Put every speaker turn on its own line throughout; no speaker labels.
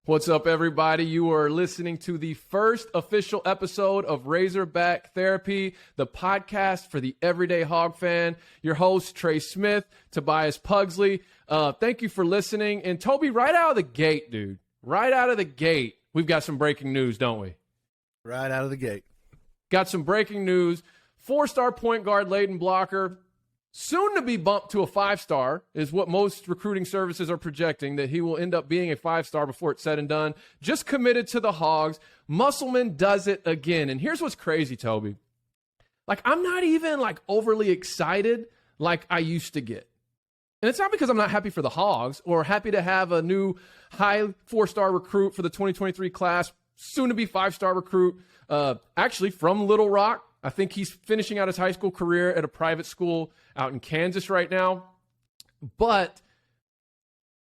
What's up, everybody? You are listening to the first official episode of Razorback Therapy, the podcast for the everyday hog fan. Your host, Trey Smith, Tobias Pugsley. Thank you for listening. And Toby, right out of the gate, dude, right out of the gate, we've got some breaking news, don't we?
Right out of the gate.
Got some breaking news. 4-star point guard Layden Blocker, soon to be bumped to a 5-star, is what most recruiting services are projecting, that he will end up being a 5-star before it's said and done. Just committed to the Hogs. Musselman does it again. And here's what's crazy, Toby. Like, I'm not even, overly excited like I used to get. And it's not because I'm not happy for the Hogs or happy to have a new high 4-star recruit for the 2023 class, soon to be 5-star recruit, actually from Little Rock. I think he's finishing out his high school career at a private school out in Kansas right now. But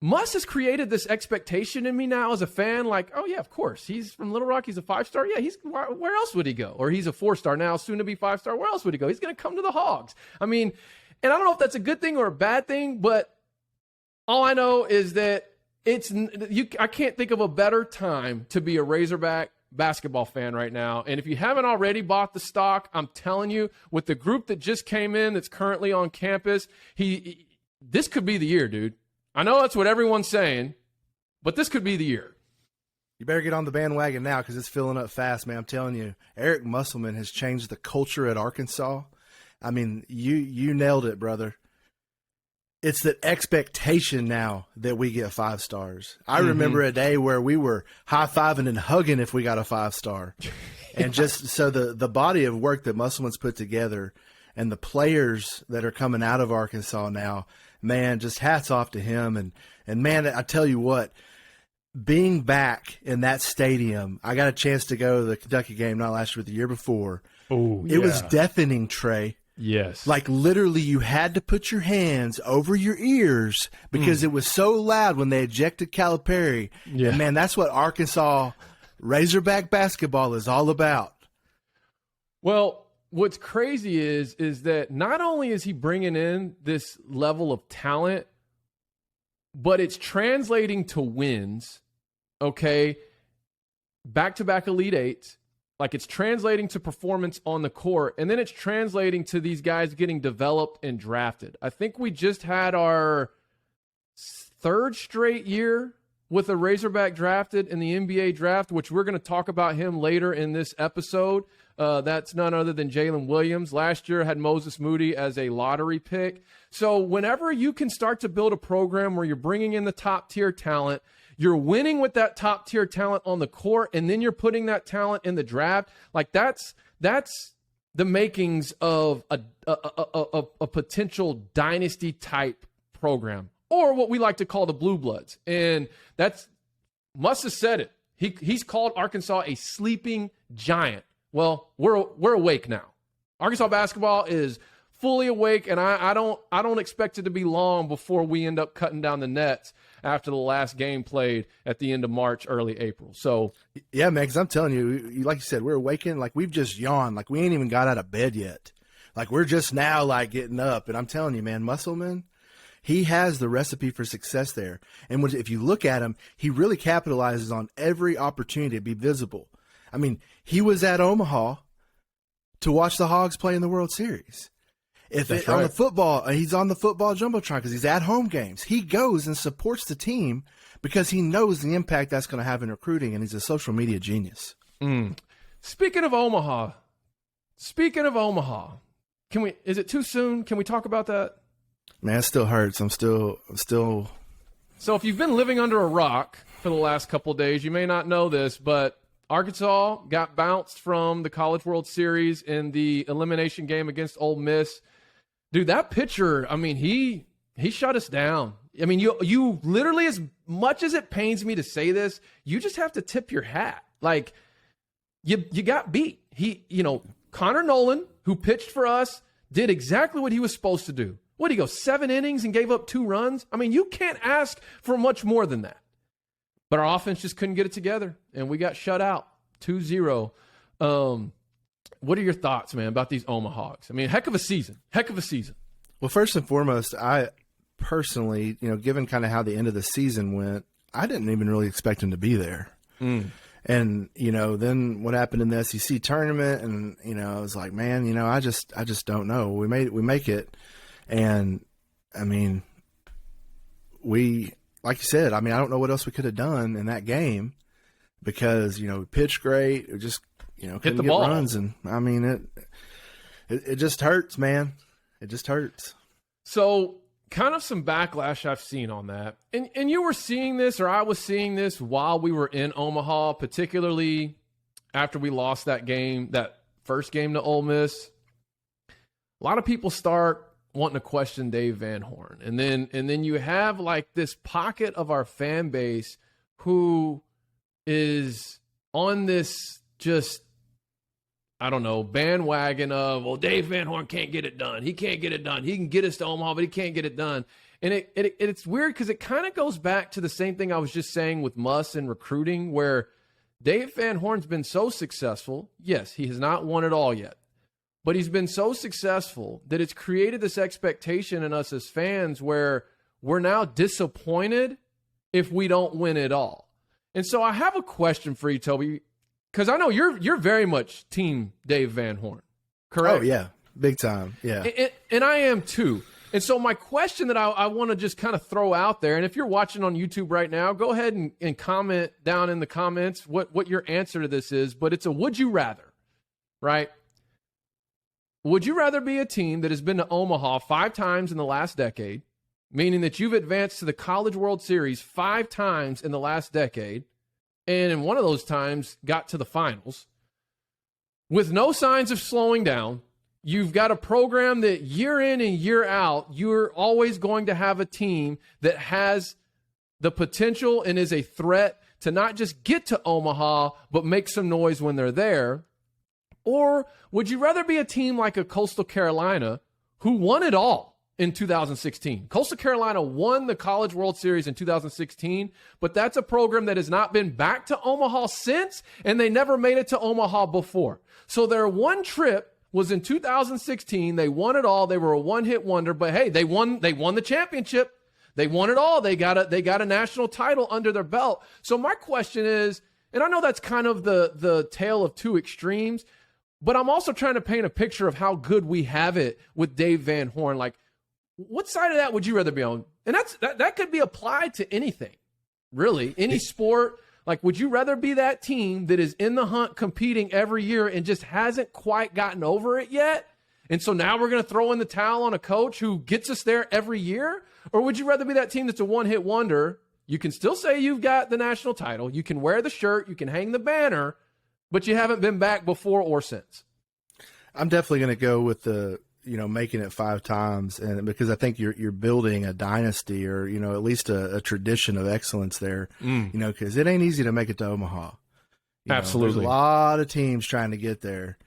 Muss has created this expectation in me now as a fan, like, oh, yeah, of course. He's from Little Rock. He's a 5-star. Yeah, where else would he go? Or he's a 4-star now, soon to be 5-star. Where else would he go? He's going to come to the Hogs. I mean, and I don't know if that's a good thing or a bad thing, but all I know is that I can't think of a better time to be a Razorback basketball fan right now. And if you haven't already bought the stock, I'm telling you, with the group that just came in that's currently on campus, this could be the year, dude. I know that's what everyone's saying, but this could be the year.
You better get on the bandwagon now because it's filling up fast, man. I'm telling you, Eric Musselman has changed the culture at Arkansas. I mean, you nailed it, brother. It's the expectation now that we get 5 stars. I remember a day where we were high-fiving and hugging if we got a 5-star. And just so the body of work that Musselman's put together and the players that are coming out of Arkansas now, man, just hats off to him. And man, I tell you what, being back in that stadium, I got a chance to go to the Kentucky game, not last year, but the year before.
Oh,
It was deafening, Trey.
Yes.
Like, literally, you had to put your hands over your ears because it was so loud when they ejected Calipari.
Yeah.
And, man, that's what Arkansas Razorback basketball is all about.
Well, what's crazy is that not only is he bringing in this level of talent, but it's translating to wins, okay? Back-to-back Elite Eights. Like, it's translating to performance on the court, and then it's translating to these guys getting developed and drafted. I think we just had our 3rd straight year with a Razorback drafted in the NBA draft, which we're going to talk about him later in this episode. That's none other than Jaylin Williams. Last year had Moses Moody as a lottery pick. So whenever you can start to build a program where you're bringing in the top-tier talent, you're winning with that top-tier talent on the court, and then you're putting that talent in the draft. Like, that's the makings of a potential dynasty-type program, or what we like to call the Blue Bloods. And Muss has said it. He's called Arkansas a sleeping giant. Well, we're awake now. Arkansas basketball is fully awake, and I don't expect it to be long before we end up cutting down the nets after the last game played at the end of March, early April. So,
yeah, man, because I'm telling you, like you said, we're awakened. Like, we've just yawned. Like, we ain't even got out of bed yet. Like, we're just now, getting up. And I'm telling you, man, Musselman, he has the recipe for success there. And if you look at him, he really capitalizes on every opportunity to be visible. I mean, he was at Omaha to watch the Hogs play in the World Series. On the football, he's on the football jumbotron because he's at home games. He goes and supports the team because he knows the impact that's going to have in recruiting, and he's a social media genius.
Speaking of Omaha, is it too soon? Can we talk about that?
Man, it still hurts. I'm still.
So if you've been living under a rock for the last couple of days, you may not know this, but Arkansas got bounced from the College World Series in the elimination game against Ole Miss. Dude, that pitcher, I mean, he shut us down. I mean, you literally, as much as it pains me to say this, you just have to tip your hat. Like, you got beat. Connor Nolan, who pitched for us, did exactly what he was supposed to do. What did he go, 7 innings and gave up 2 runs? I mean, you can't ask for much more than that. But our offense just couldn't get it together, and we got shut out 2-0. What are your thoughts, man, about these OmaHogs? I mean, heck of a season.
Well, first and foremost, I personally, given kind of how the end of the season went, I didn't even really expect him to be there. And, then what happened in the SEC tournament, and, I was like, man, I just don't know. We make it. And I mean, like you said, I don't know what else we could have done in that game because, we pitched great. It just, couldn't
hit the
get
ball.
runs. And I mean, it just hurts, man. It just hurts.
So kind of some backlash I've seen on that. And you were seeing this, or I was seeing this while we were in Omaha, particularly after we lost that game, that first game to Ole Miss. A lot of people start wanting to question Dave Van Horn. And then you have like this pocket of our fan base who is on this just, I don't know, bandwagon of, well, Dave Van Horn can't get it done. He can't get it done. He can get us to Omaha, but he can't get it done. And it's weird because it kind of goes back to the same thing I was just saying with Muss and recruiting, where Dave Van Horn's been so successful. Yes, he has not won it all yet, but he's been so successful that it's created this expectation in us as fans where we're now disappointed if we don't win it all. And so I have a question for you, Toby, because I know you're very much team Dave Van Horn, correct?
Oh, yeah. Big time. Yeah.
And I am too. And so my question that I want to just kind of throw out there, and if you're watching on YouTube right now, go ahead and comment down in the comments what your answer to this is. But it's a would you rather, right? Would you rather be a team that has been to Omaha 5 times in the last decade, meaning that you've advanced to the College World Series 5 times in the last decade, and in one of those times got to the finals, with no signs of slowing down? You've got a program that year in and year out, you're always going to have a team that has the potential and is a threat to not just get to Omaha, but make some noise when they're there. Or would you rather be a team like a Coastal Carolina who won it all in 2016? Coastal Carolina won the College World Series in 2016, but that's a program that has not been back to Omaha since, and they never made it to Omaha before. So their one trip was in 2016. They won it all. They were a one-hit wonder, but hey, they won the championship. They won it all. They got a national title under their belt. So my question is, and I know that's kind of the tale of two extremes, but I'm also trying to paint a picture of how good we have it with Dave Van Horn. Like, what side of that would you rather be on? And that could be applied to anything, really, any sport. Like, would you rather be that team that is in the hunt competing every year and just hasn't quite gotten over it yet? And so now we're going to throw in the towel on a coach who gets us there every year? Or would you rather be that team that's a one-hit wonder? You can still say you've got the national title. You can wear the shirt. You can hang the banner, but you haven't been back before or since.
I'm definitely going to go with the, making it 5 times, and because I think you're building a dynasty, or at least a tradition of excellence there. Because it ain't easy to make it to Omaha.
Absolutely,
there's a lot of teams trying to get there,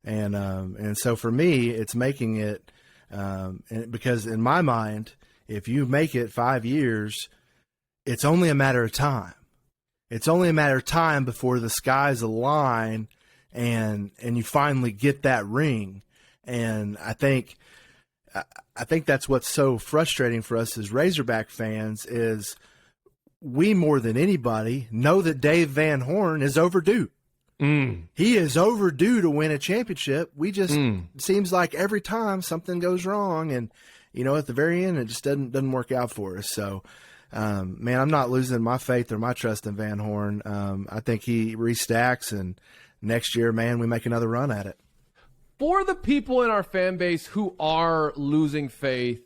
and so for me, it's making it, because in my mind, if you make it 5 years, it's only a matter of time. It's only a matter of time before the skies align, and you finally get that ring. And I think that's what's so frustrating for us as Razorback fans is we, more than anybody, know that Dave Van Horn is overdue. He is overdue to win a championship. We just seems like every time something goes wrong, and at the very end it just doesn't work out for us. So, man, I'm not losing my faith or my trust in Van Horn. I think he restacks, and next year, man, we make another run at it.
For the people in our fan base who are losing faith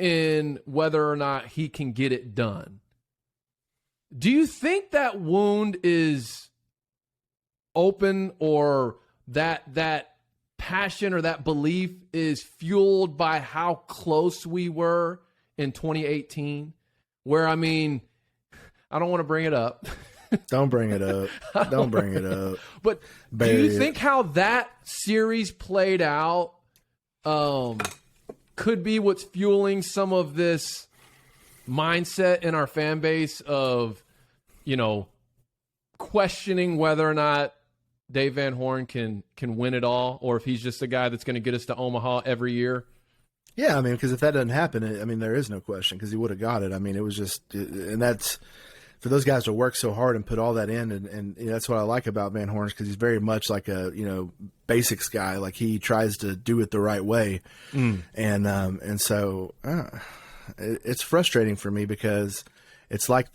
in whether or not he can get it done, do you think that wound is open, or that passion or that belief is fueled by how close we were in 2018? Where, I mean, I don't want to bring it up.
Don't bring it up. Don't bring it up.
But do you think how that series played out could be what's fueling some of this mindset in our fan base of, questioning whether or not Dave Van Horn can win it all, or if he's just a guy that's going to get us to Omaha every year?
Yeah, I mean, because if that doesn't happen, I mean, there is no question because he would have got it. I mean, it was just, and that's for those guys to work so hard and put all that in, and you know, that's what I like about Van Horn because he's very much like a basics guy. Like he tries to do it the right way, and so it's frustrating for me because it's like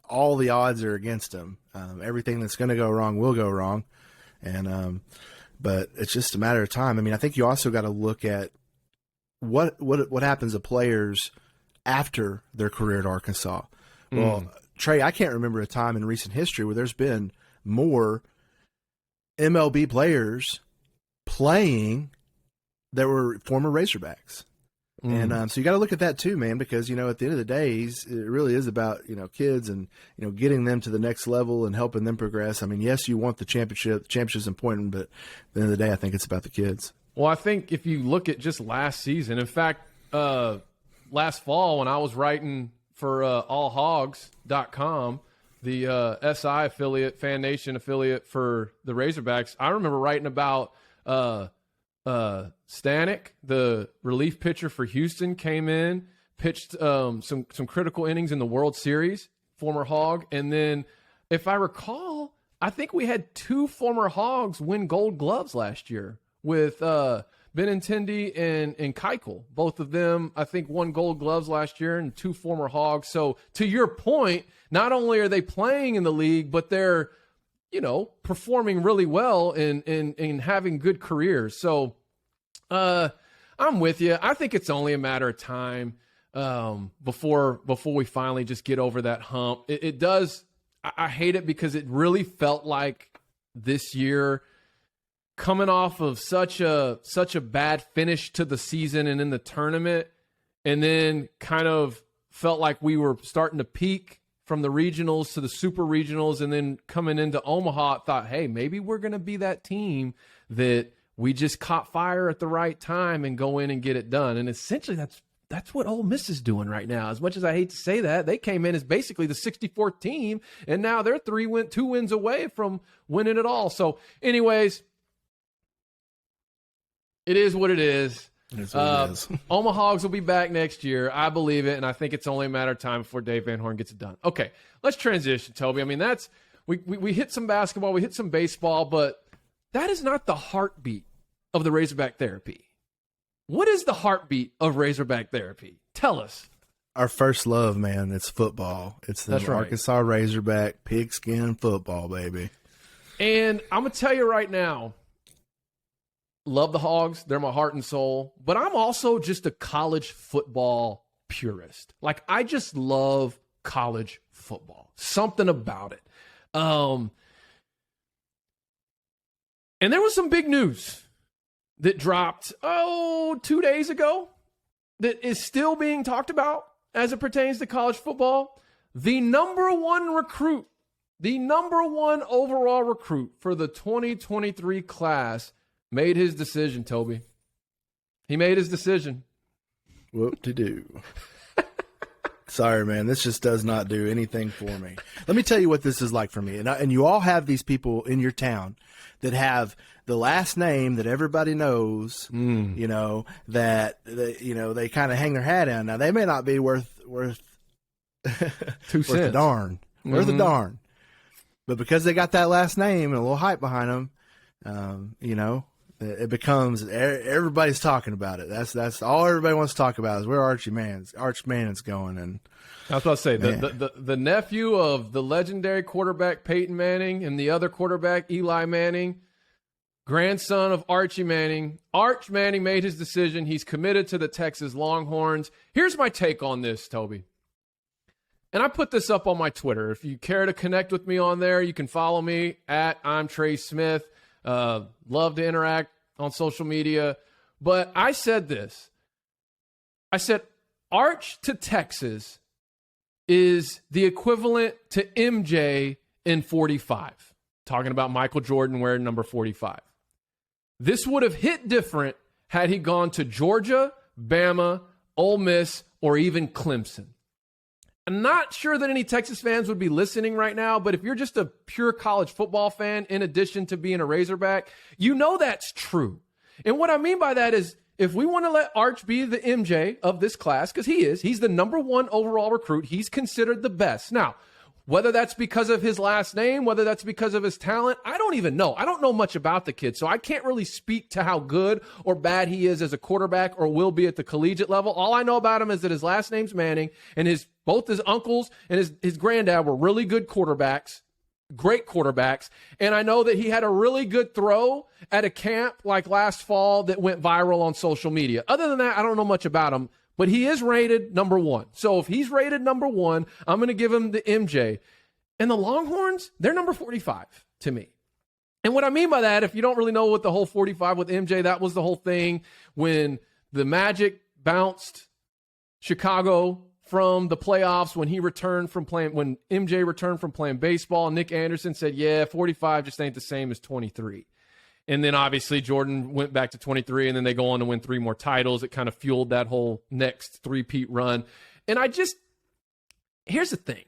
all the odds are against him. Everything that's going to go wrong will go wrong, and but it's just a matter of time. I mean, I think you also got to look at what happens to players after their career at Arkansas. Well, Trey, I can't remember a time in recent history where there's been more MLB players playing that were former Razorbacks. And so you got to look at that too, man, because, at the end of the day, it really is about, kids and, getting them to the next level and helping them progress. I mean, yes, you want the championship. The championship's important, but at the end of the day, I think it's about the kids. Well,
I think if you look at just last season, in fact, last fall when I was writing for allhogs.com, the SI affiliate, Fan Nation affiliate for the Razorbacks, I remember writing about Stanek, the relief pitcher for Houston, came in, pitched some critical innings in the World Series, former Hog. And then, if I recall, I think we had 2 former Hogs win Gold Gloves last year with Benintendi and Keuchel. Both of them, I think, won Gold Gloves last year, and 2 former Hogs. So, to your point, not only are they playing in the league, but they're, performing really well and having good careers. So, I'm with you. I think it's only a matter of time before we finally just get over that hump. It does. I hate it because it really felt like this year, coming off of such a bad finish to the season and in the tournament, and then kind of felt like we were starting to peak from the regionals to the super regionals, and then coming into Omaha, thought, hey, maybe we're going to be that team that we just caught fire at the right time and go in and get it done. And essentially that's what Ole Miss is doing right now. As much as I hate to say that, they came in as basically the 64th team, and now they're 2 wins away from winning it all. So anyways, it is what it is.
It's what it is.
OmaHogs will be back next year. I believe it, and I think it's only a matter of time before Dave Van Horn gets it done. Okay, let's transition, Toby. I mean, we hit some basketball, we hit some baseball, but that is not the heartbeat of the Razorback Therapy. What is the heartbeat of Razorback Therapy? Tell us.
Our first love, man, it's football. It's the Arkansas Razorback pigskin football, baby.
And I'm going to tell you right now, love the Hogs. They're my heart and soul. But I'm also just a college football purist. Like, I just love college football. Something about it. And there was some big news that dropped, 2 days ago that is still being talked about as it pertains to college football. The number 1 recruit, the number 1 overall recruit for the 2023 class made his decision, Toby. He made his decision.
Whoop-de-doo. Sorry, man. This just does not do anything for me. Let me tell you what this is like for me. And you all have these people in your town that have the last name that everybody knows, that they kind of hang their hat on. Now, they may not be worth
2
worth
cents.
a darn. Worth a darn. But because they got that last name and a little hype behind them, it becomes everybody's talking about it. That's all everybody wants to talk about is where Arch Manning's going. And
I was about to say the nephew of the legendary quarterback Peyton Manning and the other quarterback Eli Manning, grandson of Archie Manning. Arch Manning made his decision. He's committed to the Texas Longhorns. Here's my take on this, Toby. And I put this up on my Twitter. If you care to connect with me on there, you can follow me at I'm Trey Smith. Love to interact on social media. But I said this. I said, Arch to Texas is the equivalent to MJ in 45. Talking about Michael Jordan wearing number 45. This would have hit different had he gone to Georgia, Bama, Ole Miss, or even Clemson. I'm not sure that any Texas fans would be listening right now, but if you're just a pure college football fan, in addition to being a Razorback, you know that's true. And what I mean by that is if we want to let Arch be the MJ of this class, because he's the number 1 overall recruit. He's considered the best. Now, whether that's because of his last name, whether that's because of his talent, I don't even know. I don't know much about the kid, so I can't really speak to how good or bad he is as a quarterback or will be at the collegiate level. All I know about him is that his last name's Manning, and both his uncles and his granddad were really good quarterbacks, great quarterbacks, and I know that he had a really good throw at a camp like last fall that went viral on social media. Other than that, I don't know much about him. But he is rated number 1. So if he's rated number 1, I'm going to give him the MJ. And the Longhorns, they're number 45 to me. And what I mean by that, if you don't really know what the whole 45 with MJ, that was the whole thing when the Magic bounced Chicago from the playoffs when MJ returned from playing baseball. Nick Anderson said, yeah, 45 just ain't the same as 23. And then obviously Jordan went back to 23, and then they go on to win 3 more titles. It kind of fueled that whole next three-peat run. And here's the thing.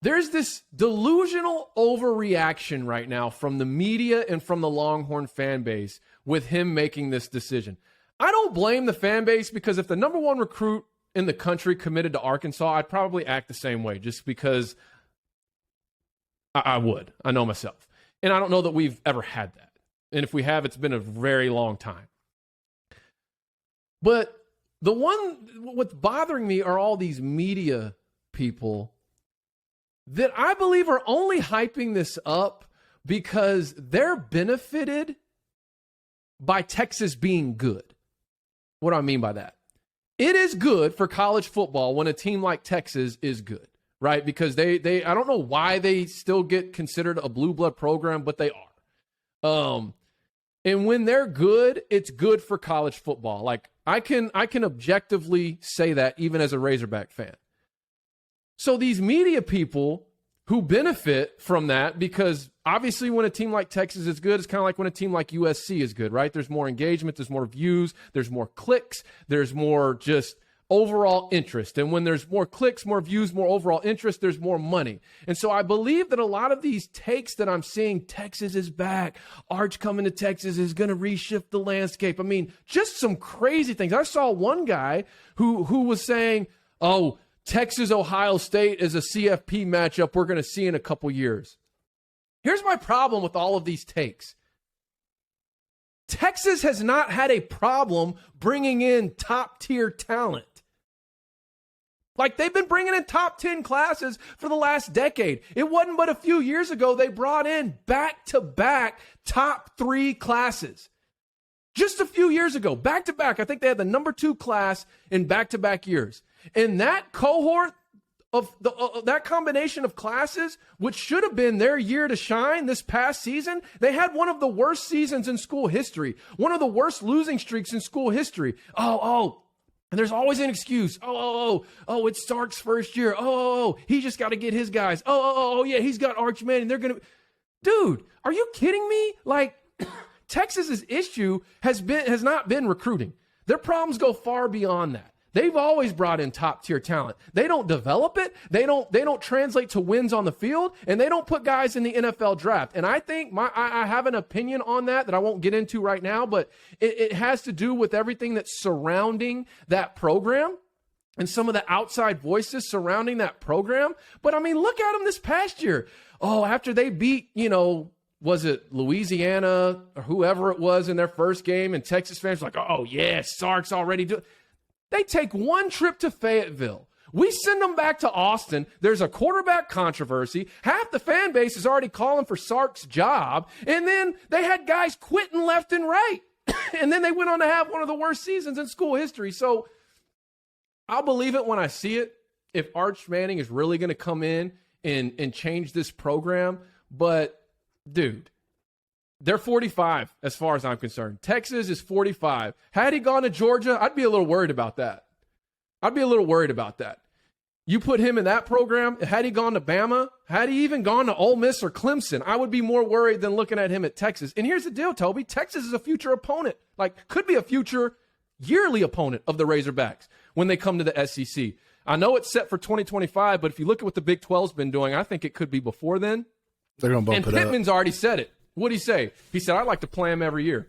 There's this delusional overreaction right now from the media and from the Longhorn fan base with him making this decision. I don't blame the fan base, because if the number 1 recruit in the country committed to Arkansas, I'd probably act the same way, just because I would. I know myself. And I don't know that we've ever had that. And if we have, it's been a very long time. But what's bothering me are all these media people that I believe are only hyping this up because they're benefited by Texas being good. What do I mean by that? It is good for college football when a team like Texas is good, right? Because they I don't know why they still get considered a blue blood program, but they are. And when they're good, it's good for college football. Like I can objectively say that even as a Razorback fan. So these media people who benefit from that, because obviously when a team like Texas is good, it's kind of like when a team like USC is good, right? There's more engagement, there's more views, there's more clicks, there's more just overall interest. And when there's more clicks, more views, more overall interest, there's more money. And so I believe that a lot of these takes that I'm seeing, Texas is back, Arch coming to Texas is going to reshift the landscape. I mean, just some crazy things. I saw one guy who was saying, oh, Texas-Ohio State is a CFP matchup we're going to see in a couple years. Here's my problem with all of these takes. Texas has not had a problem bringing in top-tier talent. Like, they've been bringing in top 10 classes for the last decade. It wasn't but a few years ago they brought in back-to-back top 3 classes. Just a few years ago, back-to-back. I think they had the number 2 class in back-to-back years. And that cohort of that combination of classes, which should have been their year to shine this past season, they had one of the worst seasons in school history, one of the worst losing streaks in school history. And there's always an excuse. It's Sark's first year. He just got to get his guys. Yeah, he's got Arch Manning. They're going to... Dude, are you kidding me? Like, Texas's issue has not been recruiting. Their problems go far beyond that. They've always brought in top-tier talent. They don't develop it. They don't translate to wins on the field, and they don't put guys in the NFL draft. And I think I have an opinion on that I won't get into right now, but it has to do with everything that's surrounding that program and some of the outside voices surrounding that program. But, I mean, look at them this past year. After they beat, was it Louisiana or whoever it was in their first game, and Texas fans were like, Sark's already doing. They take one trip to Fayetteville. We send them back to Austin. There's a quarterback controversy. Half the fan base is already calling for Sark's job. And then they had guys quitting left and right. And then they went on to have one of the worst seasons in school history. So I'll believe it when I see it, if Arch Manning is really going to come in and change this program. But, dude, they're 45 as far as I'm concerned. Texas is 45. Had he gone to Georgia, I'd be a little worried about that. You put him in that program, had he gone to Bama, had he even gone to Ole Miss or Clemson, I would be more worried than looking at him at Texas. And here's the deal, Toby. Texas is a future opponent. Could be a future yearly opponent of the Razorbacks when they come to the SEC. I know it's set for 2025, but if you look at what the Big 12's been doing, I think it could be before then.
They're going to bump it up.
And Pittman's already said it. What'd he say? He said, I'd like to play him every year.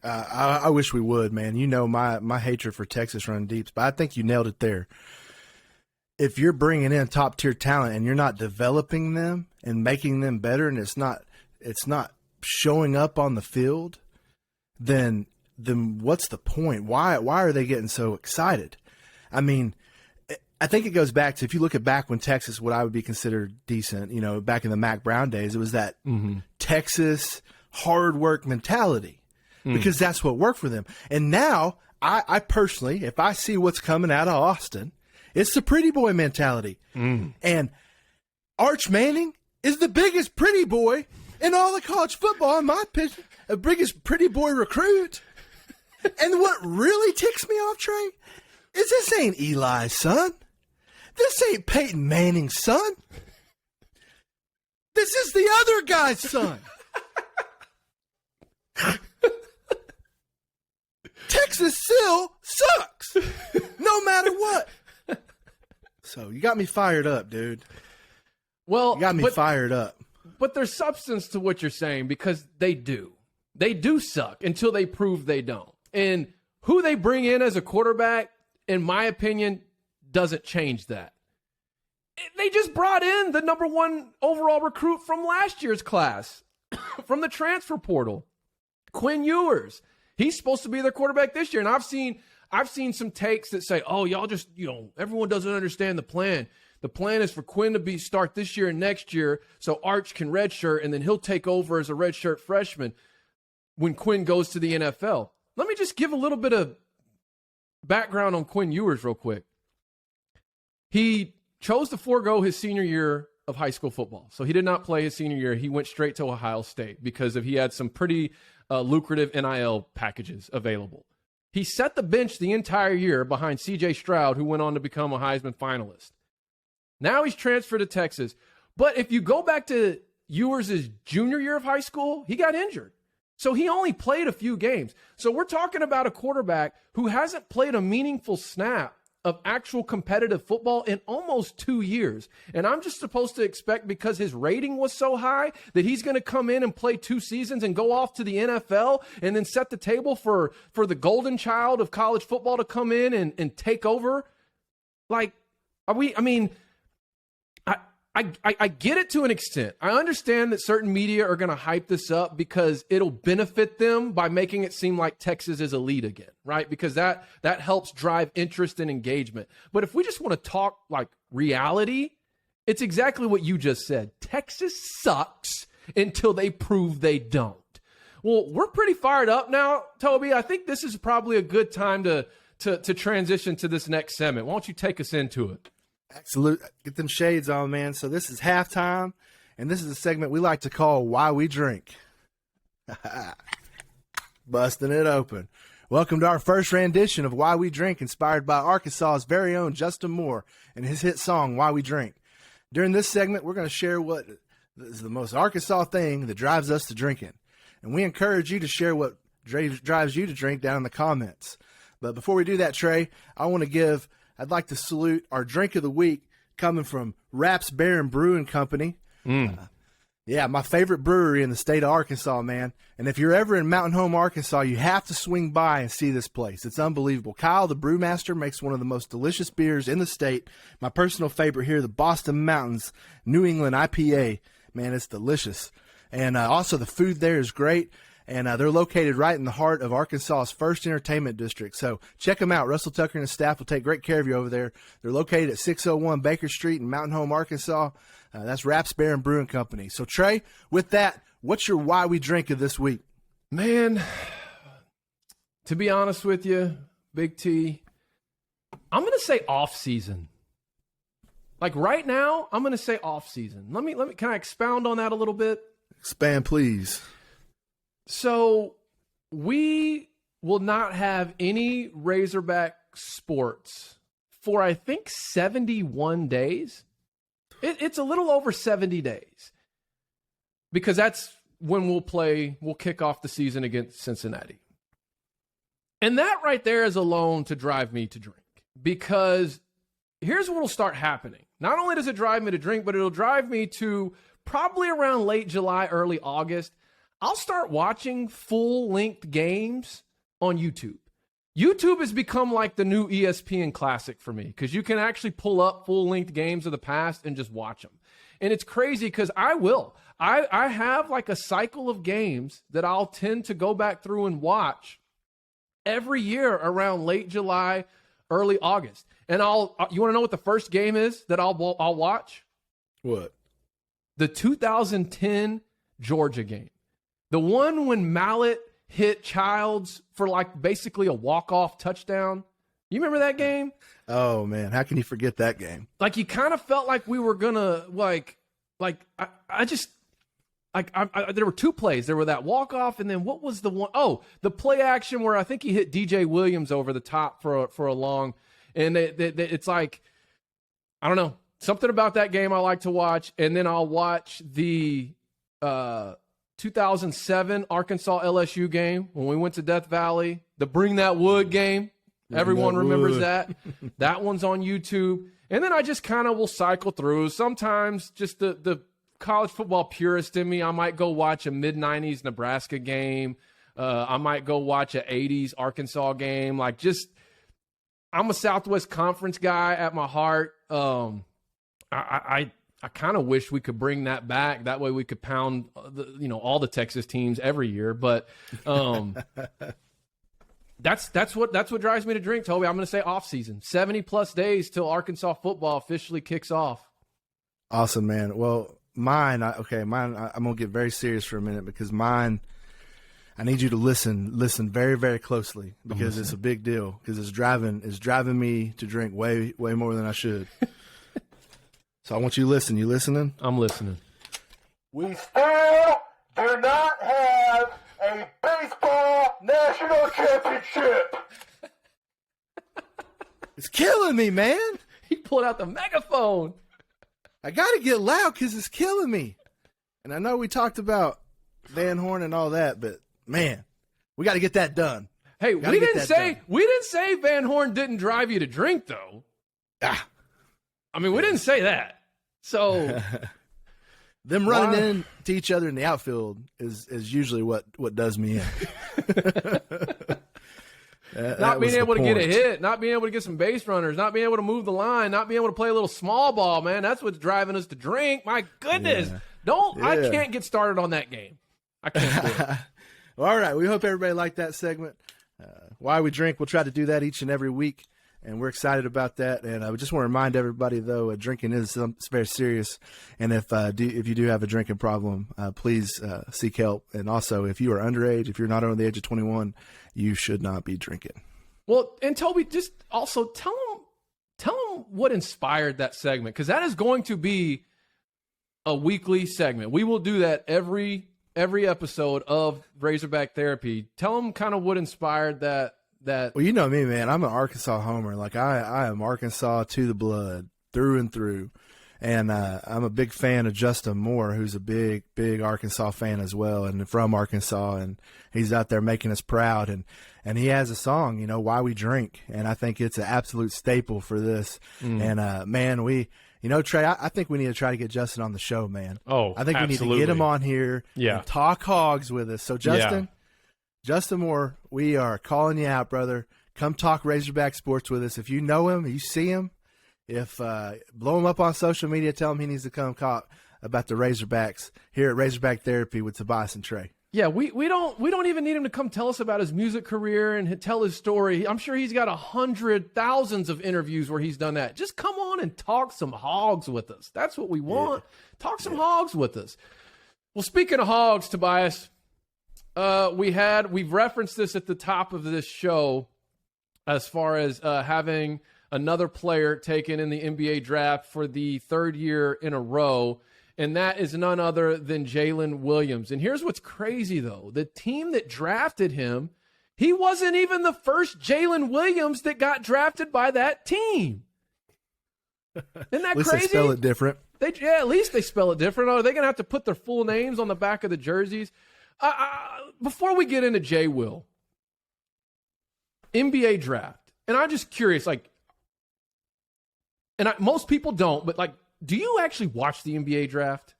I wish we would, man. You know my hatred for Texas run deeps, but I think you nailed it there. If you're bringing in top tier talent and you're not developing them and making them better, and it's not showing up on the field, then what's the point? Why are they getting so excited? I mean, I think it goes back to, if you look at back when Texas, what I would be considered decent, back in the Mac Brown days, it was that Texas hard work mentality, because that's what worked for them. And now I personally, if I see what's coming out of Austin, it's the pretty boy mentality. And Arch Manning is the biggest pretty boy in all of college football, in my opinion, the biggest pretty boy recruit. And what really ticks me off, Trey, is this ain't Eli's son. This ain't Peyton Manning's son. This is the other guy's son. Texas still sucks, no matter what. So you got me fired up, dude.
Well,
you got me fired up.
But there's substance to what you're saying, because they do. They do suck until they prove they don't. And who they bring in as a quarterback, in my opinion, doesn't change that. They just brought in the number 1 overall recruit from last year's class, from the transfer portal, Quinn Ewers. He's supposed to be their quarterback this year. And I've seen some takes that say, oh, y'all just, everyone doesn't understand the plan. The plan is for Quinn to start this year and next year so Arch can redshirt, and then he'll take over as a redshirt freshman when Quinn goes to the NFL. Let me just give a little bit of background on Quinn Ewers real quick. He chose to forego his senior year of high school football. So he did not play his senior year. He went straight to Ohio State because he had some pretty lucrative NIL packages available. He set the bench the entire year behind C.J. Stroud, who went on to become a Heisman finalist. Now he's transferred to Texas. But if you go back to Ewers' junior year of high school, he got injured. So he only played a few games. So we're talking about a quarterback who hasn't played a meaningful snap of actual competitive football in almost 2 years. And I'm just supposed to expect, because his rating was so high, that he's going to come in and play 2 seasons and go off to the NFL and then set the table for the golden child of college football to come in and take over. Like, I get it to an extent. I understand that certain media are going to hype this up because it'll benefit them by making it seem like Texas is elite again, right? Because that helps drive interest and engagement. But if we just want to talk like reality, it's exactly what you just said. Texas sucks until they prove they don't. Well, we're pretty fired up now, Toby. I think this is probably a good time to transition to this next segment. Why don't you take us into it?
Absolutely. Get them shades on, man. So this is halftime, and this is a segment we like to call Why We Drink. Busting it open. Welcome to our first rendition of Why We Drink, inspired by Arkansas's very own Justin Moore and his hit song, Why We Drink. During this segment, we're going to share what is the most Arkansas thing that drives us to drinking. And we encourage you to share what drives you to drink down in the comments. But before we do that, Trey, I'd like to salute our drink of the week coming from Raps Baron Brewing Company. My favorite brewery in the state of Arkansas, man. And if you're ever in Mountain Home, Arkansas, you have to swing by and see this place. It's unbelievable. Kyle, the brewmaster, makes one of the most delicious beers in the state. My personal favorite here, the Boston Mountains New England IPA. Man, it's delicious. And also the food there is great. And they're located right in the heart of Arkansas's first entertainment district. So check them out. Russell Tucker and his staff will take great care of you over there. They're located at 601 Baker Street in Mountain Home, Arkansas. That's Raps Baron Brewing Company. So, Trey, with that, what's your Why We Drink of this week?
Man, to be honest with you, Big T, I'm going to say off season. Like right now, I'm going to say off season. Let me. Can I expound on that a little bit?
Expand, please.
So we will not have any Razorback sports for, I think, 71 days. It's a little over 70 days because that's when we'll kick off the season against Cincinnati. And that right there is alone to drive me to drink, because here's what will start happening. Not only does it drive me to drink, but it'll drive me to probably around late July, early August. I'll start watching full-length games on YouTube. YouTube has become like the new ESPN Classic for me because you can actually pull up full-length games of the past and just watch them. And it's crazy because I have like a cycle of games that I'll tend to go back through and watch every year around late July, early August. And you want to know what the first game is that I'll watch?
What?
The 2010 Georgia game. The one when Mallet hit Childs for like basically a walk-off touchdown. You remember that game?
Oh man, how can you forget that game?
Like you kind of felt like we were gonna there were two plays. There were that walk-off, and then what was the one? Oh, the play action where I think he hit DJ Williams over the top for a long, and it's like, I don't know, something about that game I like to watch. And then I'll watch the 2007 Arkansas LSU game when we went to Death Valley, the Bring That Wood game. Everyone remembers that. That one's on YouTube. And then I just kind of will cycle through. Sometimes just the college football purist in me, I might go watch a mid-90s Nebraska game. I might go watch an 80s Arkansas game. Like just, I'm a Southwest Conference guy at my heart. I kind of wish we could bring that back. That way we could pound all the Texas teams every year. But that's what drives me to drink, Toby. I'm going to say off season. 70+ days till Arkansas football officially kicks off.
Awesome, man. Well, mine. I'm going to get very serious for a minute because mine, I need you to listen very, very closely because it's a big deal because it's driving me to drink way, way more than I should. So I want you to listen. You listening?
I'm listening.
We still do not have a baseball national championship. It's killing me, man.
He pulled out the megaphone.
I got to get loud because it's killing me. And I know we talked about Van Horn and all that, but man, we got to get that done.
Hey, we didn't say Van Horn didn't drive you to drink, though. I mean, we didn't say that. So
them running into each other in the outfield is usually what does me in.
Not being able to get a hit, not being able to get some base runners, not being able to move the line, not being able to play a little small ball, man. That's what's driving us to drink. My goodness.
Yeah.
I can't get started on that game. I can't do it.
Well, all right. We hope everybody liked that segment. Why we drink, we'll try to do that each and every week. And we're excited about that. And I just want to remind everybody, though, drinking is very serious. And if you do have a drinking problem, please seek help. And also, if you are underage, if you're not under the age of 21, you should not be drinking.
Well, and Toby, just also tell them what inspired that segment, because that is going to be a weekly segment. We will do that every episode of Razorback Therapy. Tell them kind of what inspired that. Well,
you know me, man. I'm an Arkansas homer. Like I am Arkansas to the blood, through and through. And I'm a big fan of Justin Moore, who's a big, big Arkansas fan as well, and from Arkansas. And he's out there making us proud. And he has a song, Why We Drink. And I think it's an absolute staple for this. And man, Trey, I think we need to try to get Justin on the show, man.
Oh,
I think
absolutely.
we need to get him on here and talk hogs with us. So Justin. Yeah. Justin Moore, we are calling you out, brother. Come talk Razorback sports with us. If you know him, you see him, blow him up on social media, tell him he needs to come talk about the Razorbacks here at Razorback Therapy with Tobias and Trey.
Yeah, we don't even need him to come tell us about his music career and tell his story. I'm sure he's got 100,000s of interviews where he's done that. Just come on and talk some hogs with us. That's what we want. Yeah. Talk some hogs with us. Well, speaking of hogs, Tobias, we've referenced this at the top of this show as far as having another player taken in the NBA draft for the third year in a row, and that is none other than Jaylin Williams. And here's what's crazy, though. The team that drafted him, he wasn't even the first Jaylin Williams that got drafted by that team. Isn't that
at least
crazy?
They spell it different.
At least they spell it different. Are they going to have to put their full names on the back of the jerseys? Before we get into J. Will, NBA draft, and I'm just curious, most people don't, but do you actually watch the NBA draft?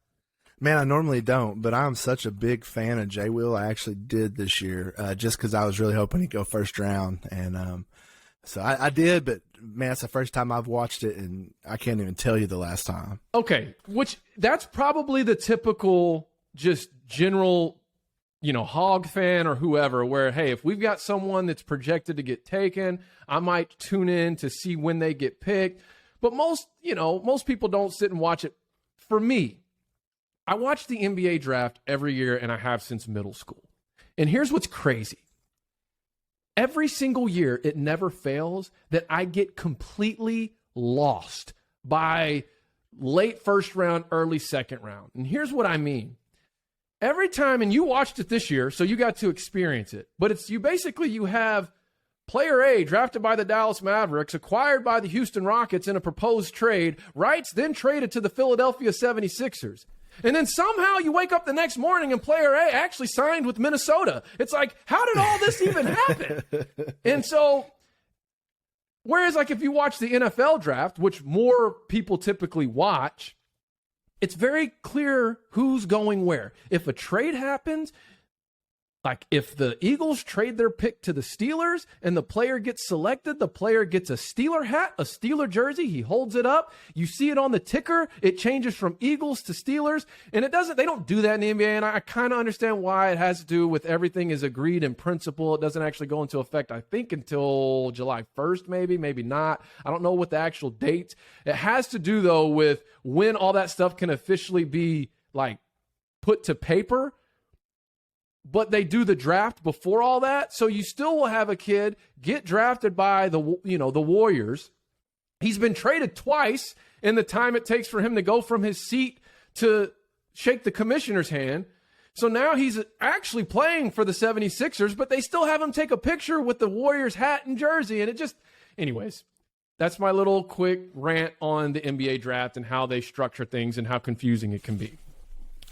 Man, I normally don't, but I'm such a big fan of Jay Will. I actually did this year just because I was really hoping he'd go first round. And so I did, but man, it's the first time I've watched it, and I can't even tell you the last time.
Okay, which that's probably the typical just general, hog fan or whoever, where, hey, if we've got someone that's projected to get taken, I might tune in to see when they get picked. But most people don't sit and watch it. For me, I watch the NBA draft every year, and I have since middle school. And here's what's crazy. Every single year, it never fails that I get completely lost by late first round, early second round. And here's what I mean. Every time, and you watched it this year, so you got to experience it, but you have player A drafted by the Dallas Mavericks, acquired by the Houston Rockets in a proposed trade, rights then traded to the Philadelphia 76ers. And then somehow you wake up the next morning and player A actually signed with Minnesota. It's like, how did all this even happen? And so, whereas like if you watch the NFL draft, which more people typically watch, it's very clear who's going where. If a trade happens, like if the Eagles trade their pick to the Steelers and the player gets selected, the player gets a Steeler hat, a Steeler jersey, he holds it up, you see it on the ticker, it changes from Eagles to Steelers, and they don't do that in the NBA, and I kind of understand why. It has to do with everything is agreed in principle. It doesn't actually go into effect, I think, until July 1st, maybe not. I don't know what the actual dates. It has to do, though, with when all that stuff can officially be, like, put to paper. But they do the draft before all that, so you still will have a kid get drafted by the Warriors. He's been traded twice in the time it takes for him to go from his seat to shake the commissioner's hand. So now he's actually playing for the 76ers, but they still have him take a picture with the Warriors hat and jersey. And anyways, that's my little quick rant on the NBA draft and how they structure things and how confusing it can be.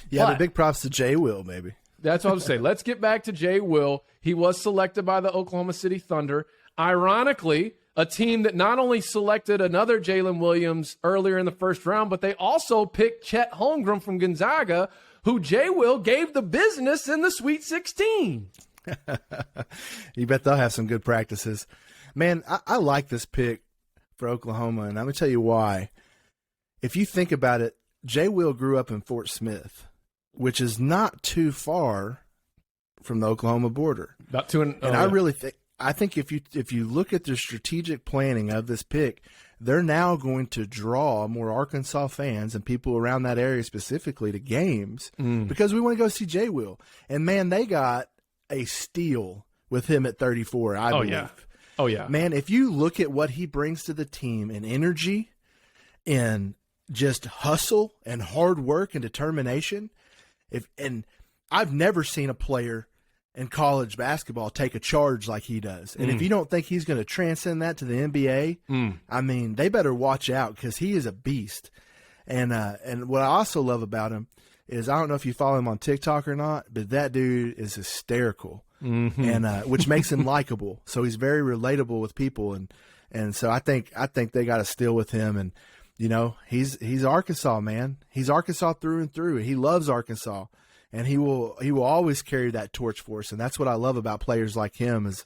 Yeah, but big props to Jay Will, maybe.
That's what I'm saying. Let's get back to Jay Will. He was selected by the Oklahoma City Thunder. Ironically, a team that not only selected another Jaylin Williams earlier in the first round, but they also picked Chet Holmgren from Gonzaga, who Jay Will gave the business in the Sweet 16.
You bet they'll have some good practices. Man, I like this pick for Oklahoma, and I'm going to tell you why. If you think about it, Jay Will grew up in Fort Smith, which is not too far from the Oklahoma border.
About two and
I really think if you look at the strategic planning of this pick, they're now going to draw more Arkansas fans and people around that area specifically to games because we want to go see Jay Will. And man, they got a steal with him at 34, I believe.
Oh yeah. Man,
if you look at what he brings to the team in energy and just hustle and hard work and determination, and I've never seen a player in college basketball take a charge like he does. And if you don't think he's going to transcend that to the NBA, I mean, they better watch out because he is a beast. And what I also love about him is, I don't know if you follow him on TikTok or not, but that dude is hysterical, and which makes him likable. So he's very relatable with people, and so I think they got to steal with him. And he's Arkansas, man. He's Arkansas through and through. He loves Arkansas, and he will always carry that torch for us. And that's what I love about players like him is,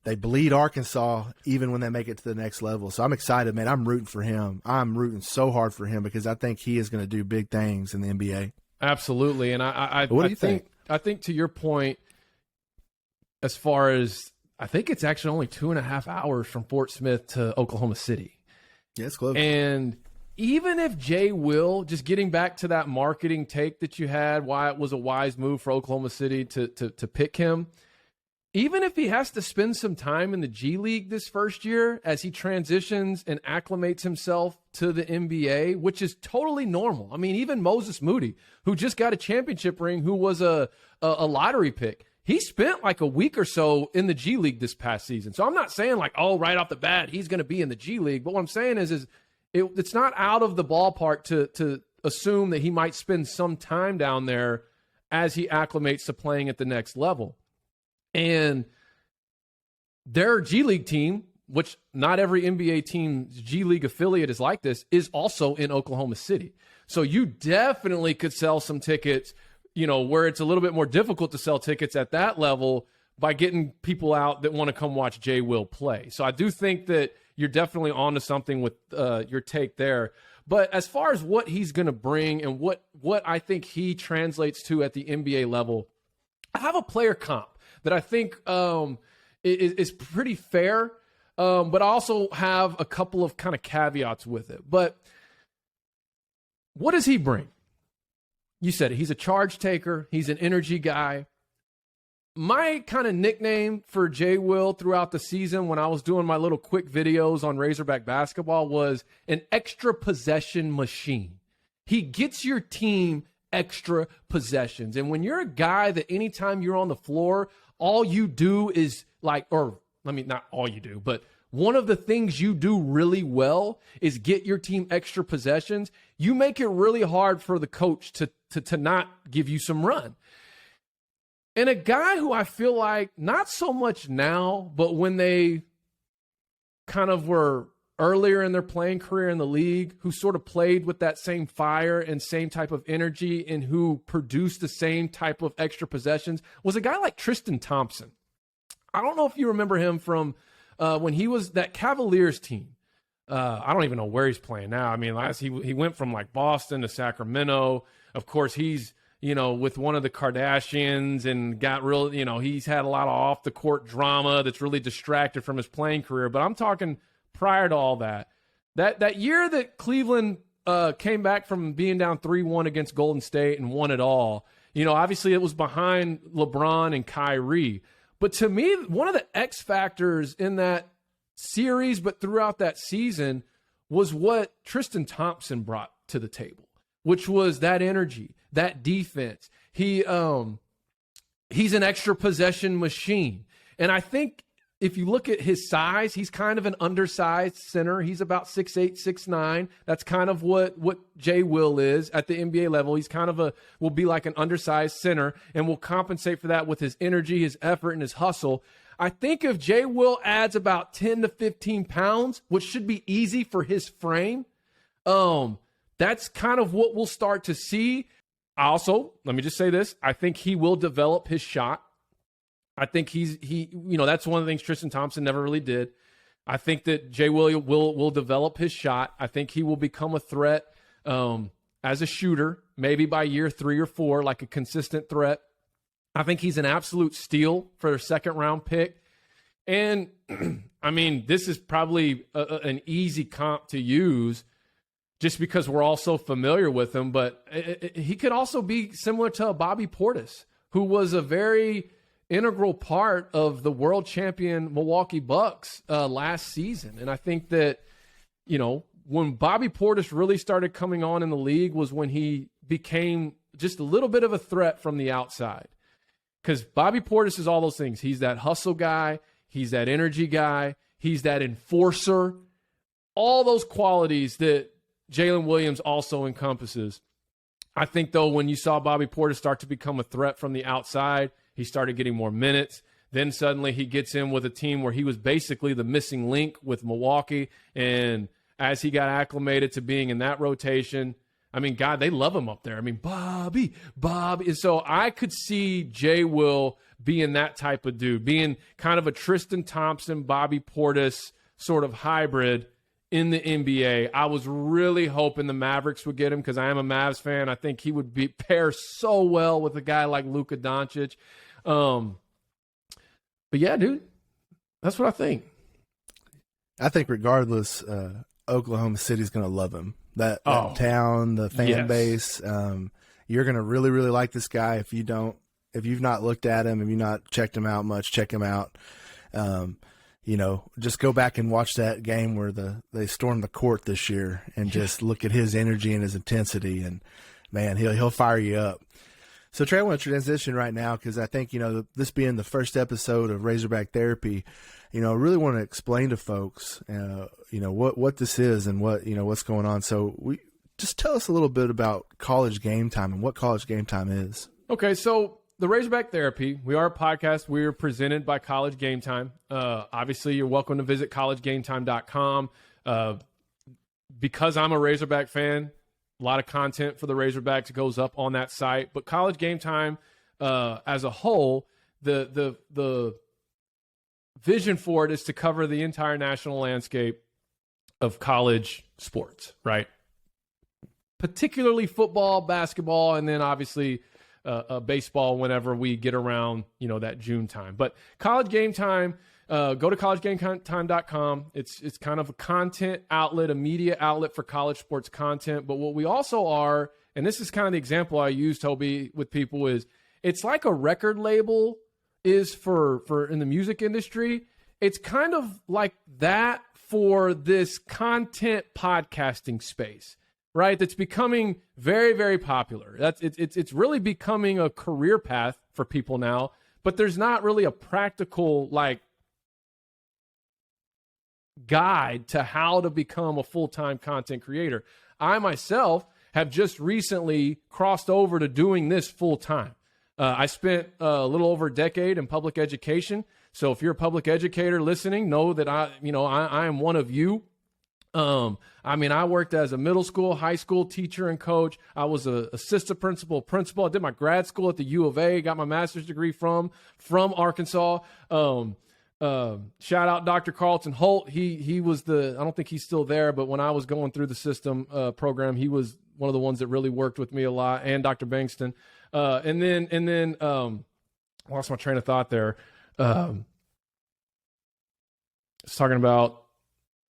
they bleed Arkansas even when they make it to the next level. So I'm excited, man. I'm rooting for him. I'm rooting so hard for him because I think he is going to do big things in the NBA.
Absolutely. And I
what do you think?
I think to your point, as far as, I think it's actually only 2.5 hours from Fort Smith to Oklahoma City.
Yeah, it's close.
And even if Jay Will, just getting back to that marketing take that you had, why it was a wise move for Oklahoma City to pick him, even if he has to spend some time in the G League this first year as he transitions and acclimates himself to the NBA, which is totally normal. I mean, even Moses Moody, who just got a championship ring, who was a lottery pick, he spent like a week or so in the G League this past season. So I'm not saying like, oh, right off the bat, he's going to be in the G League. But what I'm saying is it's not out of the ballpark to assume that he might spend some time down there as he acclimates to playing at the next level. And their G League team which not every NBA team's G League affiliate is like this, is also in Oklahoma City. So you definitely could sell some tickets, where it's a little bit more difficult to sell tickets at that level by getting people out that want to come watch Jay Will play. So I do think that you're definitely onto something with your take there. But as far as what he's going to bring and what I think he translates to at the NBA level, I have a player comp that I think is pretty fair, but I also have a couple of kind of caveats with it. But what does he bring? You said it. He's a charge taker. He's an energy guy. My kind of nickname for Jay Will throughout the season when I was doing my little quick videos on Razorback basketball was an extra possession machine. He gets your team extra possessions. And when you're a guy that anytime you're on the floor, all you do is not all you do, but one of the things you do really well is get your team extra possessions. You make it really hard for the coach to not give you some run. And a guy who I feel like, not so much now, but when they kind of were earlier in their playing career in the league, who sort of played with that same fire and same type of energy and who produced the same type of extra possessions, was a guy like Tristan Thompson. I don't know if you remember him from when he was that Cavaliers team. I don't even know where he's playing now. I mean, he went from like Boston to Sacramento. Of course, he's with one of the Kardashians and got real, he's had a lot of off the court drama that's really distracted from his playing career. But I'm talking prior to all that year that Cleveland came back from being down 3-1 against Golden State and won it all. Obviously it was behind LeBron and Kyrie. But to me, one of the X factors in that series, but throughout that season, was what Tristan Thompson brought to the table, which was that energy, that defense. He's an extra possession machine. And I think if you look at his size, he's kind of an undersized center. He's about 6'8", 6'9". That's kind of what Jay Will is at the NBA level. He's kind of will be like an undersized center and will compensate for that with his energy, his effort, and his hustle. I think if Jay Will adds about 10 to 15 pounds, which should be easy for his frame, that's kind of what we'll start to see. Also, let me just say this. I think he will develop his shot. I think that's one of the things Tristan Thompson never really did. I think that Jay will develop his shot. I think he will become a threat as a shooter, maybe by year 3 or 4, like a consistent threat. I think he's an absolute steal for a second-round pick. And, I mean, this is probably an easy comp to use just because we're all so familiar with him. But he could also be similar to a Bobby Portis, who was a very integral part of the world champion Milwaukee Bucks last season. And I think that, when Bobby Portis really started coming on in the league was when he became just a little bit of a threat from the outside. Because Bobby Portis is all those things. He's that hustle guy. He's that energy guy. He's that enforcer. All those qualities that Jaylin Williams also encompasses. I think, though, when you saw Bobby Portis start to become a threat from the outside, he started getting more minutes. Then suddenly he gets in with a team where he was basically the missing link with Milwaukee. And as he got acclimated to being in that rotation, I mean, God, they love him up there. I mean, Bobby. And so I could see Jay Will being that type of dude, being kind of a Tristan Thompson, Bobby Portis sort of hybrid in the NBA. I was really hoping the Mavericks would get him because I am a Mavs fan. I think he would pair so well with a guy like Luka Doncic. But yeah, dude, that's what I think.
I think regardless, Oklahoma City's going to love him. That town, the fan base. You're going to really, really like this guy. If you've not looked at him, if you've not checked him out much, check him out. Just go back and watch that game where they stormed the court this year and just look at his energy and his intensity, and man, he'll fire you up. So Trey, I want to transition right now because I think, this being the first episode of Razorback Therapy, I really want to explain to folks, what this is and what's going on. So just tell us a little bit about College Game Time and what College Game Time is.
Okay, so the Razorback Therapy, we are a podcast. We are presented by College Game Time. Obviously, you're welcome to visit collegegametime.com. Because I'm a Razorback fan, a lot of content for the Razorbacks goes up on that site. But College Game Time, as a whole, the vision for it is to cover the entire national landscape of college sports, right? Particularly football, basketball, and then obviously baseball whenever we get around, that June time. But College Game Time, go to collegegametime.com. It's kind of a content outlet, a media outlet for college sports content. But what we also are, and this is kind of the example I use, Toby, with people, is it's like a record label is for in the music industry. It's kind of like that for this content podcasting space, right? That's becoming very, very popular. It's really becoming a career path for people now, but there's not really a practical guide to how to become a full-time content creator. I myself have just recently crossed over to doing this full-time. I spent a little over a decade in public education. So if you're a public educator listening, know that I am one of you. I worked as a middle school, high school teacher and coach. I was an assistant principal. I did my grad school at the U of A, got my master's degree from Arkansas. Shout out Dr. Carlton Holt. He was I don't think he's still there, but when I was going through the system program, he was one of the ones that really worked with me a lot, and Dr. Bankston. And then lost my train of thought there. I was talking about,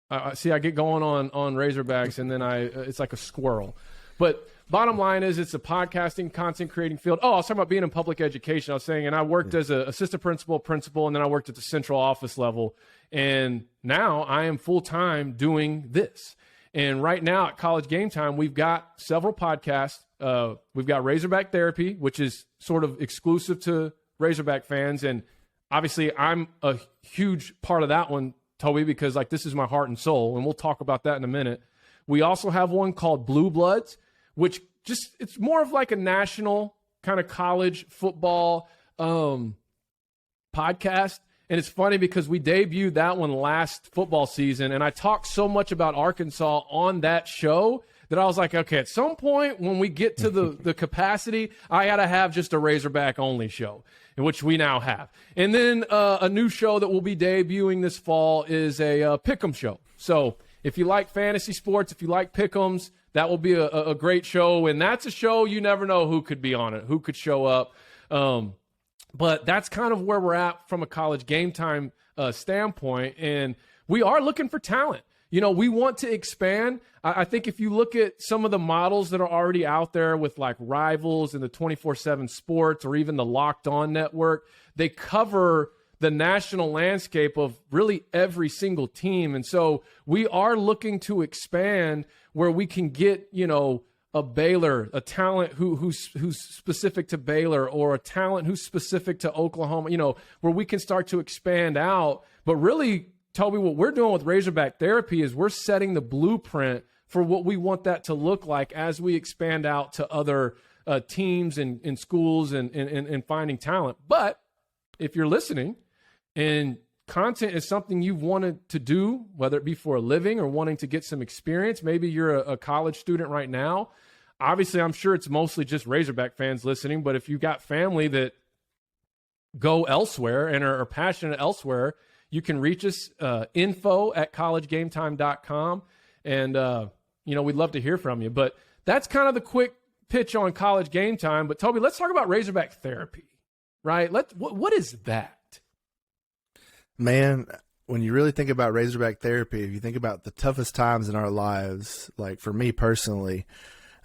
I get going on Razorbacks, and then it's like a squirrel. But bottom line is, it's a podcasting, content creating field. Oh, I was talking about being in public education. I was saying, and I worked as an assistant principal, and then I worked at the central office level. And now I am full-time doing this. And right now at College Game Time, we've got several podcasts. We've got Razorback Therapy, which is sort of exclusive to Razorback fans. And obviously I'm a huge part of that one, Toby, because this is my heart and soul. And we'll talk about that in a minute. We also have one called Blue Bloods, which it's more of like a national kind of college football podcast. And it's funny because we debuted that one last football season, and I talked so much about Arkansas on that show that I was like, okay, at some point when we get to the capacity, I got to have just a Razorback only show, in which we now have. And then a new show that we'll be debuting this fall is a Pick'em show. So if you like fantasy sports, if you like Pick'ems, that will be a great show. And that's a show you never know who could be on it, who could show up. But that's kind of where we're at from a College Game Time standpoint. And we are looking for talent. We want to expand. I think if you look at some of the models that are already out there with like Rivals and the 24/7 Sports, or even the Locked On Network, they cover the national landscape of really every single team. And so we are looking to expand where we can get, a Baylor, a talent who's specific to Baylor, or a talent who's specific to Oklahoma, where we can start to expand out. But really, Toby, what we're doing with Razorback Therapy is we're setting the blueprint for what we want that to look like as we expand out to other teams and schools and finding talent. But if you're listening and content is something you've wanted to do, whether it be for a living or wanting to get some experience, maybe you're a college student right now. Obviously, I'm sure it's mostly just Razorback fans listening, but if you've got family that go elsewhere and are passionate elsewhere, you can reach us, info@collegegametime.com. And, we'd love to hear from you. But that's kind of the quick pitch on College Game Time. But, Toby, let's talk about Razorback Therapy, right? What is that?
Man, when you really think about Razorback Therapy, if you think about the toughest times in our lives, like for me personally,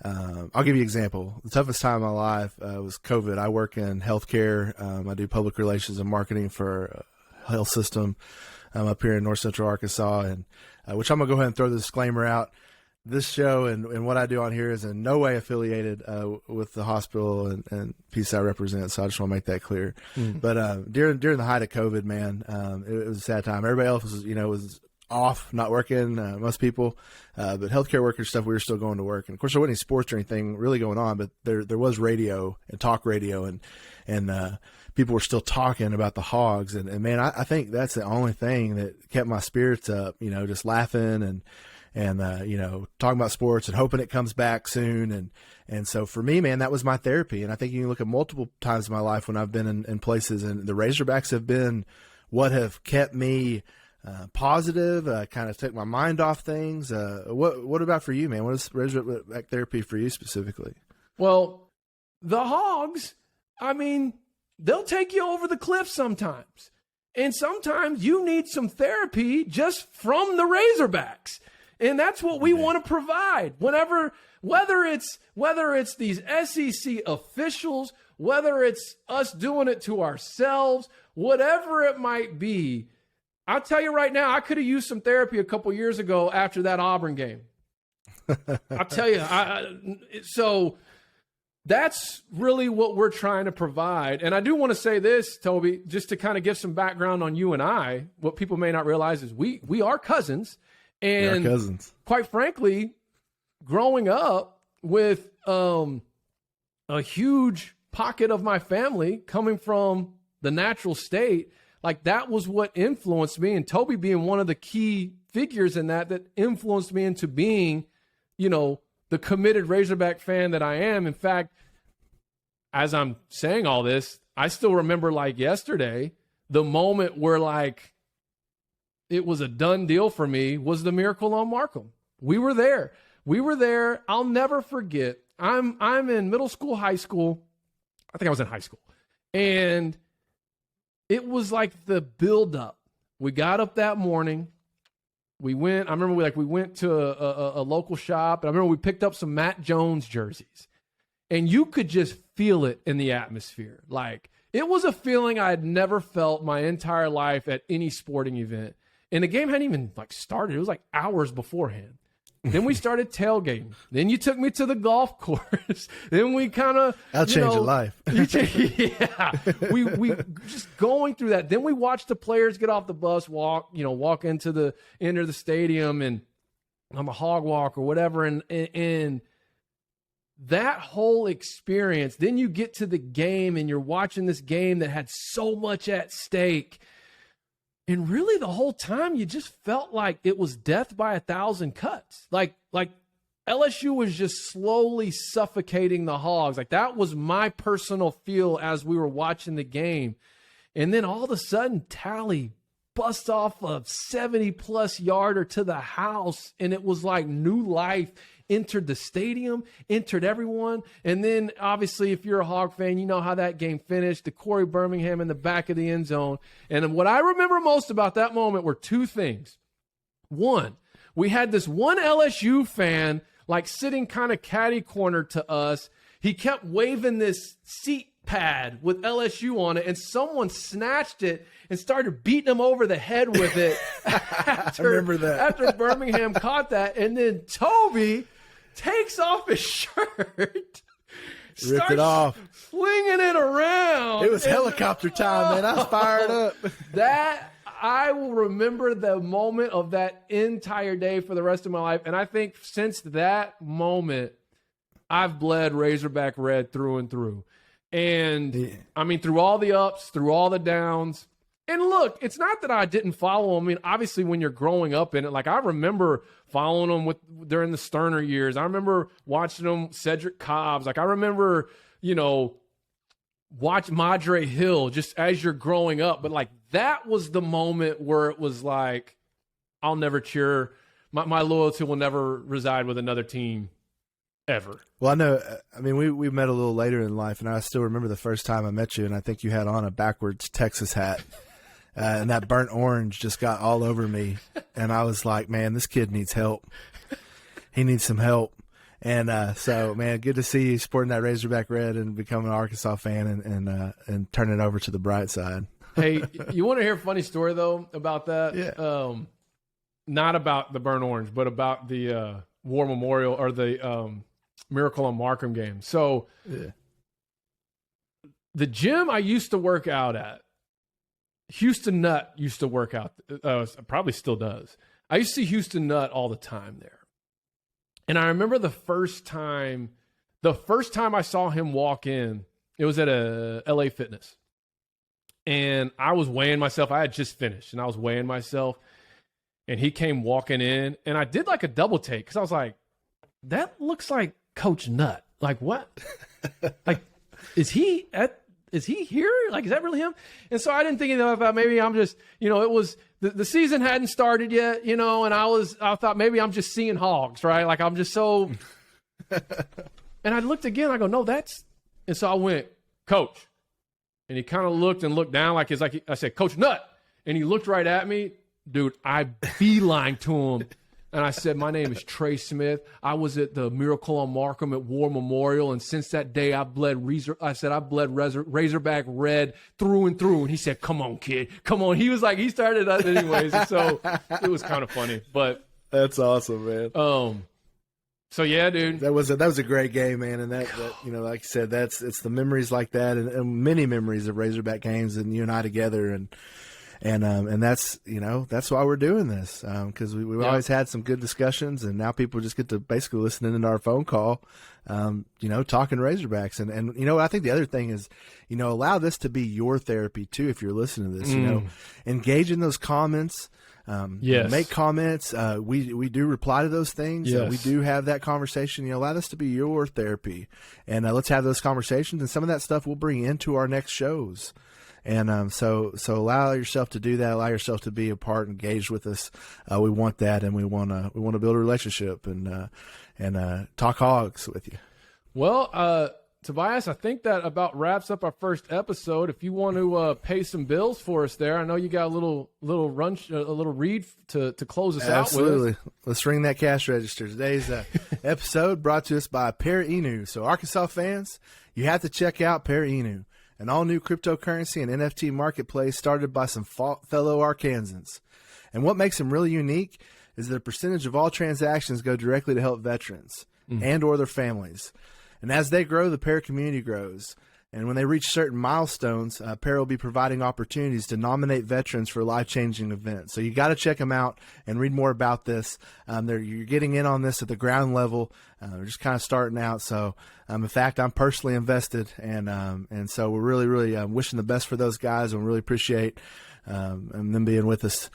I'll give you an example. The toughest time in my life was COVID. I work in healthcare. I do public relations and marketing for a health system up here in North Central Arkansas, and which I'm going to go ahead and throw the disclaimer out. This show and what I do on here is in no way affiliated with the hospital and piece I represent, so I just want to make that clear. But during the height of COVID, man, it was a sad time. Everybody else was off, not working, most people, but healthcare workers stuff, we were still going to work. And of course there wasn't any sports or anything really going on, but there was radio and talk radio and people were still talking about the Hogs. And man, I think that's the only thing that kept my spirits up, just laughing and talking about sports and hoping it comes back soon. And so for me, man, that was my therapy. And I think you can look at multiple times in my life when I've been in places, and the Razorbacks have been what have kept me positive, kind of took my mind off things. What about for you, man? What is Razorback Therapy for you specifically?
Well, the Hogs, I mean, they'll take you over the cliff sometimes. And sometimes you need some therapy just from the Razorbacks. And that's what we want to provide. Whether it's these SEC officials, whether it's us doing it to ourselves, whatever it might be, I'll tell you right now, I could have used some therapy a couple years ago after that Auburn game. I'll tell you. So that's really what we're trying to provide. And I do want to say this, Toby, just to kind of give some background on you and I. What people may not realize is we are cousins. And
we are cousins. Quite
frankly, growing up with a huge pocket of my family coming from the natural state, like that was what influenced me, and Toby being one of the key figures in that influenced me into being, the committed Razorback fan that I am. In fact, as I'm saying all this, I still remember like yesterday, the moment where like it was a done deal for me was the Miracle on Markham. We were there. I'll never forget. I'm in middle school, high school. I think I was in high school. And it was like the buildup. We got up that morning. I remember we went to a local shop, and I remember we picked up some Matt Jones jerseys. And you could just feel it in the atmosphere. Like, it was a feeling I had never felt my entire life at any sporting event. And the game hadn't even started. It was like hours beforehand. Then we started tailgating. Then you took me to the golf course. Then we kind of
I'll change your life.
Yeah, we just going through that. Then we watched the players get off the bus, walk into the stadium, and on the hog walk or whatever, and that whole experience. Then you get to the game, and you're watching this game that had so much at stake. And really the whole time you just felt like it was death by 1,000 cuts. Like LSU was just slowly suffocating the Hogs. Like that was my personal feel as we were watching the game. And then all of a sudden Tally busts off a 70-plus yarder to the house, and it was like new life entered the stadium, entered everyone. And then, obviously, if you're a Hog fan, you know how that game finished. The Corey Birmingham in the back of the end zone. And what I remember most about that moment were two things. One, we had this one LSU fan, sitting kind of catty corner to us. He kept waving this seat pad with LSU on it, and someone snatched it and started beating him over the head with it.
I remember that.
After Birmingham caught that, and then Toby takes off his shirt,
ripped it off,
flinging it around.
It was helicopter time, man. I was fired up.
That I will remember the moment of that entire day for the rest of my life. And I think since that moment, I've bled Razorback red through and through. And yeah. I mean, through all the ups, through all the downs. And look, it's not that I didn't follow them. I mean, obviously, when you're growing up in it, I remember following them during the Sterner years. I remember watching them, Cedric Cobbs. I remember, watch Madre Hill just as you're growing up. But that was the moment where it was like, I'll never cheer. My loyalty will never reside with another team ever.
Well, I know. I mean, we met a little later in life, and I still remember the first time I met you, and I think you had on a backwards Texas hat. And that burnt orange just got all over me. And I was like, man, this kid needs help. He needs some help. And so, man, good to see you sporting that Razorback red and becoming an Arkansas fan and turning it over to the bright side.
Hey, you want to hear a funny story, though, about that?
Yeah.
Not about the burnt orange, but about the War Memorial or the Miracle on Markham game. So
yeah.
The gym I used to work out at, Houston Nutt used to work out, probably still does. I used to see Houston Nutt all the time there. And I remember the first time I saw him walk in, it was at a LA Fitness. And I was weighing myself. I had just finished, and I was weighing myself. And he came walking in, and I did like a double take because I was like, that looks like Coach Nutt. Like, what? Like, is he here? Like, is that really him? And so I didn't think anything about maybe I'm just, it was the season hadn't started yet, and I thought maybe I'm just seeing hogs, right? Like, I'm just so. And I looked again. I go, no, and so I went, Coach. And he kind of looked down like I said, Coach Nutt. And he looked right at me. Dude, I beeline to him. And I said, my name is Trey Smith. I was at the Miracle on Markham at War Memorial. And since that day, I bled Razorback red through and through. And he said, come on, kid. Come on. He was like, he started us anyways. And so it was kind of funny. But
that's awesome, man.
So yeah, dude,
that was a great game, man. And that like you said, it's the memories like that, and many memories of Razorback games, and you and I together, and that's that's why we're doing this, because we've always had some good discussions, and now people just get to basically listen into our phone call, talking Razorbacks, and I think the other thing is, allow this to be your therapy too. If you're listening to this, engage in those comments.
Yes.
Make comments. We do reply to those things.
Yes.
We do have that conversation. Allow this to be your therapy, and let's have those conversations. And some of that stuff we'll bring into our next shows. And so allow yourself to do that. Allow yourself to be a part, engaged with us. We want that, and we want to build a relationship and talk hogs with you.
Well, Tobias, I think that about wraps up our first episode. If you want to pay some bills for us there, I know you got a little read to close us out with.
Absolutely. Let's ring that cash register. Today's episode brought to us by Para Inu. So Arkansas fans, you have to check out Para Inu, an all-new cryptocurrency and NFT marketplace started by some fellow Arkansans. And what makes them really unique is that a percentage of all transactions go directly to help veterans and or their families. And as they grow, the Para community grows. And when they reach certain milestones, Para will be providing opportunities to nominate veterans for life-changing events. So you got to check them out and read more about this. You're getting in on this at the ground level. We're just kind of starting out. So, in fact, I'm personally invested, and so we're really, really wishing the best for those guys, and we really appreciate and them being with us,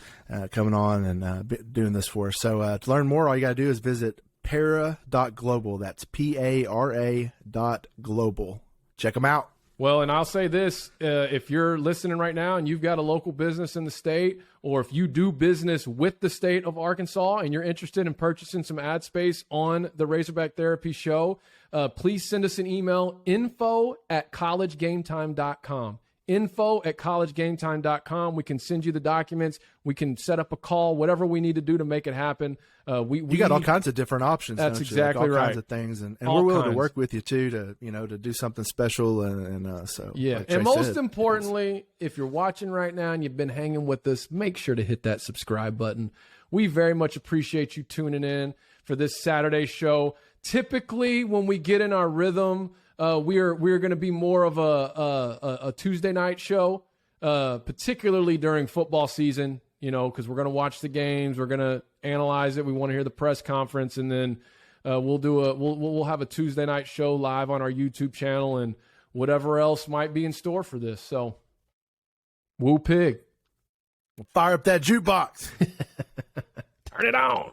coming on and doing this for us. So to learn more, all you got to do is visit para.global. That's para.global. Check them out.
Well, and I'll say this, if you're listening right now and you've got a local business in the state, or if you do business with the state of Arkansas and you're interested in purchasing some ad space on the Razorback Therapy show, please send us an email, info@collegegametime.com. info@collegegametime.com. We can send you the documents. We can set up a call, whatever we need to do to make it happen. We
got all kinds of different options.
That's
don't you?
exactly
all
right.
Kinds of things, and we're willing to work with you too to do something special, and so
yeah.
Like
and
Trey
most
said,
importantly, if you're watching right now and you've been hanging with us, make sure to hit that subscribe button. We very much appreciate you tuning in for this Saturday show. Typically, when we get in our rhythm, we're going to be more of a Tuesday night show, particularly during football season, because we're going to watch the games. We're going to analyze it. We want to hear the press conference, and then we'll have a Tuesday night show live on our YouTube channel and whatever else might be in store for this. So, woo pig.
Fire up that jukebox.
Turn it on.